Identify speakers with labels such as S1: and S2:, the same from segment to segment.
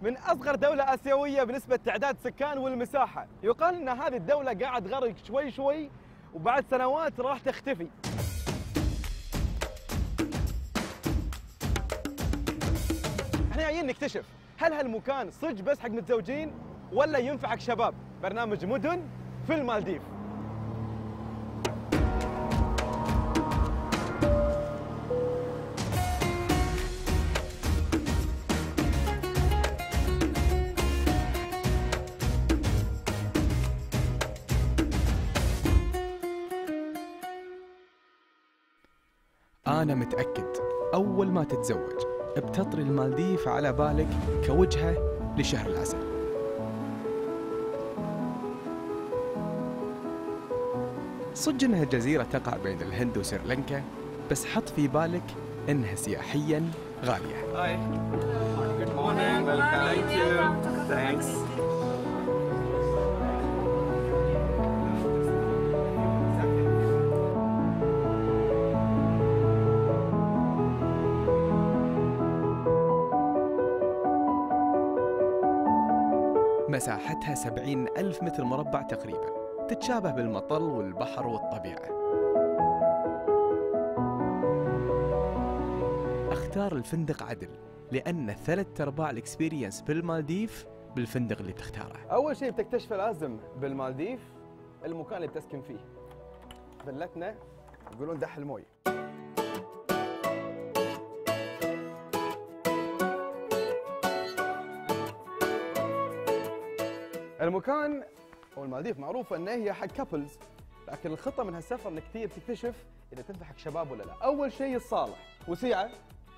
S1: من أصغر دولة آسيوية بنسبة تعداد سكان والمساحة. يقال أن هذه الدولة قاعد تغرق شوي شوي وبعد سنوات راح تختفي. احنا جايين نكتشف هل هالمكان صدق بس حق متزوجين ولا ينفع حق شباب؟ برنامج مدن في المالديف.
S2: أنا متأكد أول ما تتزوج بتطري المالديف على بالك كوجهة لشهر العسل. صدق إنها جزيرة تقع بين الهند وسريلانكا، بس حط في بالك إنها سياحياً غالية.
S1: Hi. Good morning. Welcome. Thank you. Thanks.
S2: مساحتها 70,000 متر مربع تقريباً، تتشابه بالمطل والبحر والطبيعة. اختار الفندق عدل لأن 3/4 الاكسبيرينس بالمالديف بالفندق اللي بتختاره.
S1: أول شيء بتكتشفه لازم بالمالديف المكان اللي بتسكن فيه. فلتنا يقولون دح الموي. المكان والمالديف معروفة أنها هي حق كابلز، لكن الخطة من هالسفر انك تكتشف إذا تنفع حق شباب ولا لا. أول شيء الصالة وسيعة،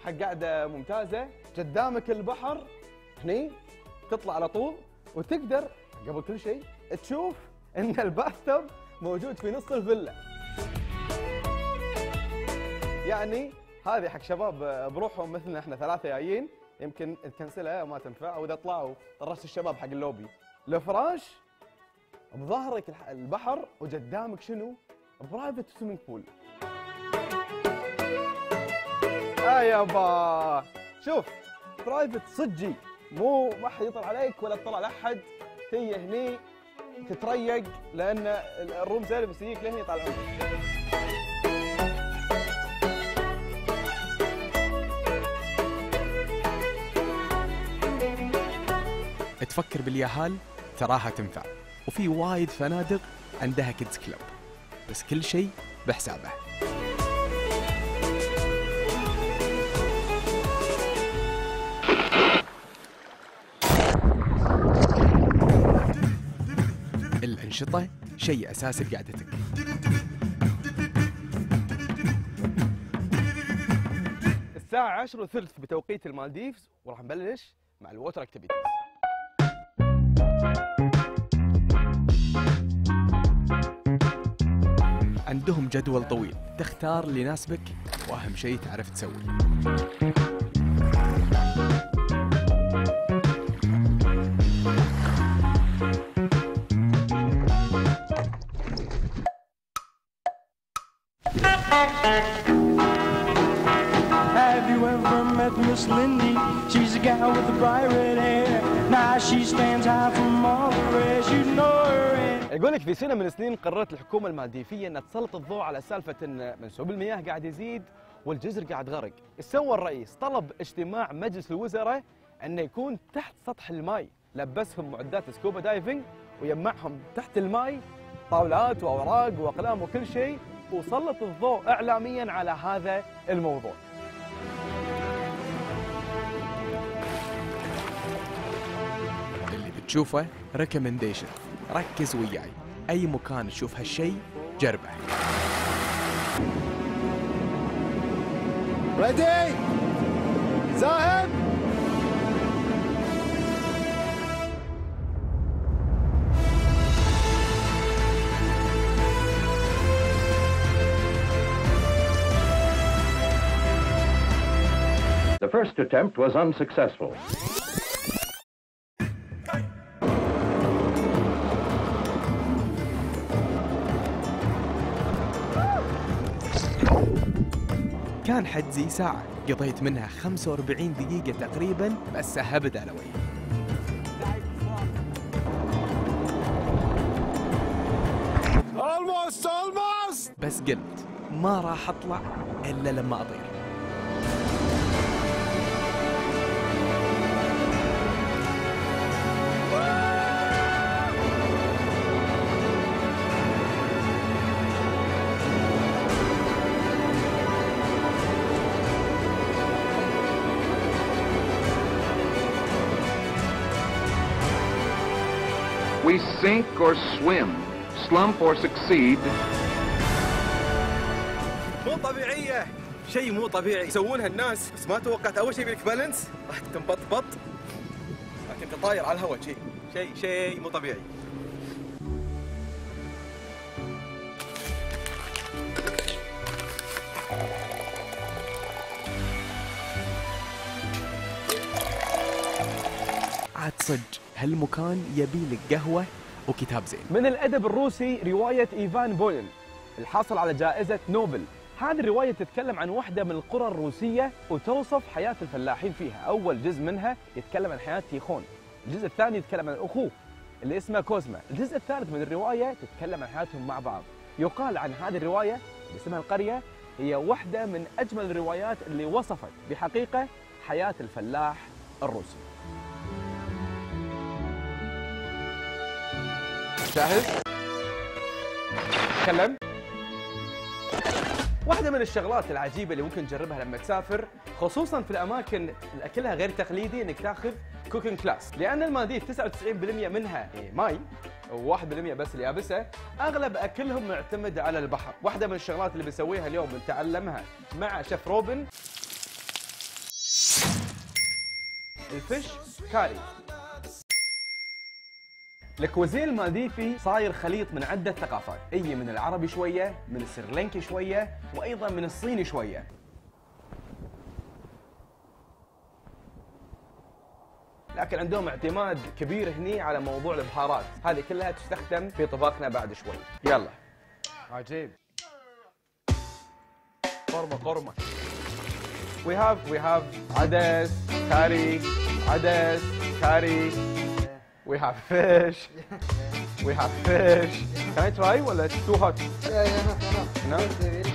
S1: حق قاعدة ممتازة، قدامك البحر هني، تطلع على طول وتقدر قبل كل شيء تشوف ان الباث موجود في نص الفيلا. يعني هذه حق شباب بروحهم مثلنا احنا ثلاثة جايين، يمكن تكنسلها وما تنفع، واذا طلعوا طرشت الشباب حق اللوبي. الفراش بظهرك البحر وقدامك شنو؟ برايفت سويمنج بول. يابا شوف برايفت صجي، مو ما حد يطلع عليك ولا تطلع لاحد، هي هني تتريق لان الروم سيرفيس يجيك لهني يطلعون.
S2: تفكر بالياهال تراها تنفع، وفي وايد فنادق عندها كيدز كلوب، بس كل شيء بحسابه. الأنشطة شيء أساسي بقعدتك.
S1: الساعة 10:30 بتوقيت المالديفز، وراح نبلش مع الووتر اكتيفيتيز.
S2: عندهم جدول طويل، تختار اللي يناسبك، وأهم شيء تعرف تسوي.
S3: Have you ever met Miss Lindy? She's a gal with the bright red hair. Now she stands high from all the rest. You know her.
S1: يقول لك في سنة من السنين قررت الحكومة المالديفية أن تسلط الضوء على سالفة أن منسوب المياه قاعد يزيد والجزر قاعد غرق. ايش سوى الرئيس؟ طلب اجتماع مجلس الوزراء أنه يكون تحت سطح الماء، لبسهم معدات سكوبا دايفنج ويجمعهم تحت الماء، طاولات وأوراق وأقلام وكل شيء، وسلط الضوء إعلاميا على هذا الموضوع.
S2: اللي بتشوفه ريكومنديشن، ركز وياي، أي مكان تشوف هالشيء جربه.
S4: ريدي زاهد.
S5: The first attempt was unsuccessful.
S2: كان حجزي ساعة، قضيت منها 45 دقيقة تقريباً، بس هبد على وجهي.
S4: almost.
S2: بس قلت ما راح أطلع إلا لما أطير.
S5: We sink or swim, slump or succeed.
S1: مو طبيعية، شيء مو طبيعي يسوونها الناس، بس ما توقعت أول شيء بيك بالانس راح تنبطبط، لكن أنت طاير على الهواء شيء مو طبيعي.
S2: عاد صدق هالمكان يبي لك قهوة وكتاب زين.
S1: من الأدب الروسي رواية إيفان بولين الحاصل على جائزة نوبل. هذه الرواية تتكلم عن واحدة من القرى الروسية وتوصف حياة الفلاحين فيها. أول جزء منها يتكلم عن حياة تيخون، الجزء الثاني يتكلم عن أخوه اللي اسمه كوزما، الجزء الثالث من الرواية تتكلم عن حياتهم مع بعض. يقال عن هذه الرواية اللي اسمها القرية هي واحدة من أجمل الروايات اللي وصفت بحقيقة حياة الفلاح الروسي. جاهز؟ تكلم. واحدة من الشغلات العجيبة اللي ممكن تجربها لما تسافر، خصوصاً في الأماكن اللي أكلها غير تقليدي، إنك تاخذ كوكينج كلاس، لأن المالديف 99% منها ماي و1% بس اللي يابسة، أغلب أكلهم معتمد على البحر. واحدة من الشغلات اللي بنسويها اليوم بنتعلمها مع شيف روبن، الفيش كاري. الكوزين المالديفي صاير خليط من عدة ثقافات، اي من العربي شوية، من السريلانكي شوية، وايضا من الصيني شوية. لكن عندهم اعتماد كبير هني على موضوع البهارات، هذه كلها تستخدم في طباخنا بعد شوي. يلا. عجيب. قرمة. We have عدس، كاري، عدس، كاري. We have fish. Can I try? Well, it's too hot.
S4: Yeah,
S1: No?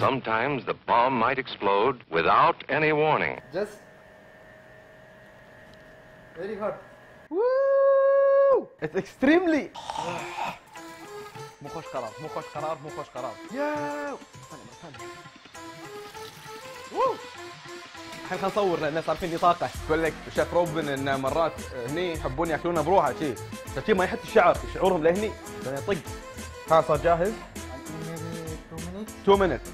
S5: Sometimes the bomb might explode without any warning.
S4: just very hot.
S1: Woo! It's extremely. مو خوش قرار. ياو. وو. الحين خلينا نصور لان صار فيني طاقه. يقول لك شيف روبن ان مرات هني يحبون ياكلونها بروحها شي ما يحط الشعر، شعورهم لهني بعدين يطق. ها صار جاهز؟
S4: Maybe
S1: 2 minutes.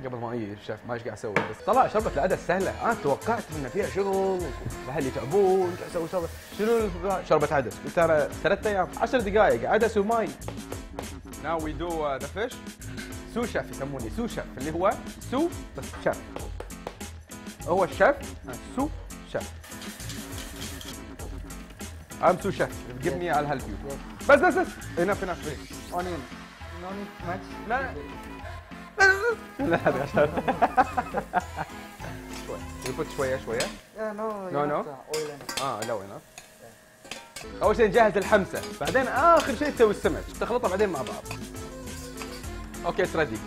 S1: قبل ما يجي الشيف ما ايش قاعد اسوي، بس طلع شربة العدس سهله. انا توقعت ان فيها شغل واهلي يتعبون قاعد اسوي شنو شربة عدس، قلت انا 3 ايام 10 دقائق عدس وماي. Now we do the fish. سو شيف يسموني سو شيف، اللي هو سو بس شيف. هو الشيف سو شيف. I'm سو شيف. Give me I'll help you. بس enough.
S4: onion. No need much.
S1: لا هذا عشان يفوت شوية.
S4: Yeah, no.
S1: No.
S4: Oil and.
S1: لو enough. أول شيء نجهز الحمسة، بعدين آخر شيء تسوي السمك، تخلطها بعدين مع بعض. اوكي اتس ريدي.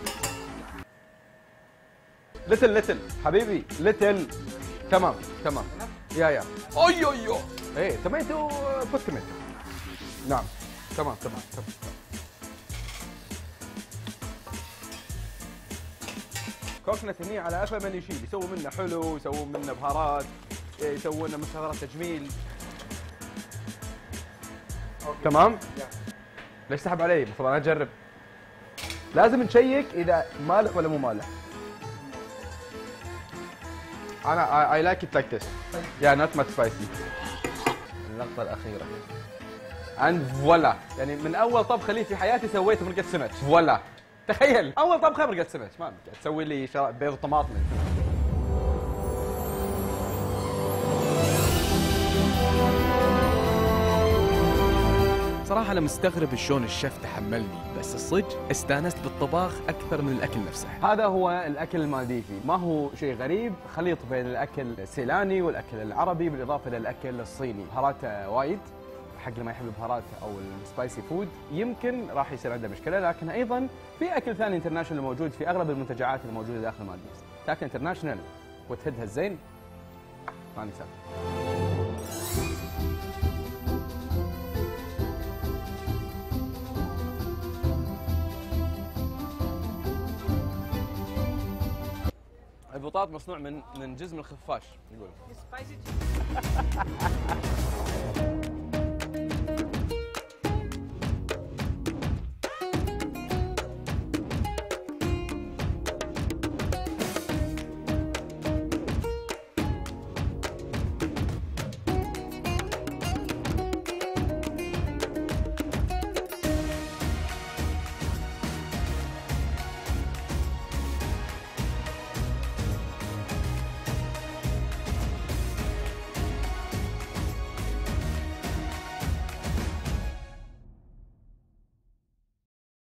S1: ليتل حبيبي ليتل. تمام يا اي ايه توميتو فوت توميتو. نعم تمام. كوكنت هني على اغلب من يشيل، يسووا منه حلو، يسووا منه بهارات، يسووا منه مستحضرات تجميل. تمام؟ ليش سحب علي؟ المفروض انا اجرب. لازم نشيك اذا مالح ولا مو مالح. انا I like it like this. Yeah, not much spicy. اللقطة الأخيرة. and فوالا، يعني من أول طبخة لي في حياتي سويت مرقة سمك، فوالا. تخيل أول طبخة مرقة سمك، ما تسوي لي بيض وطماطم.
S2: صراحة أنا مستغرب شلون الشيف تحملني، بس الصدق استانست بالطباخ أكثر من الأكل نفسه.
S1: هذا هو الأكل المالديفي، ما هو شيء غريب، خليط بين الأكل السيلاني والأكل العربي بالإضافة للأكل الصيني، بهاراته وايد، حق اللي ما يحب البهارات او السبايسي فود يمكن راح يصير عنده مشكله، لكن ايضا في اكل ثاني انترناشونال موجود في اغلب المنتجعات الموجوده داخل مالديفز. تاكل انترناشونال وتهدها الزين ما نكسب. البطاط مصنوع من جزم الخفاش يقول.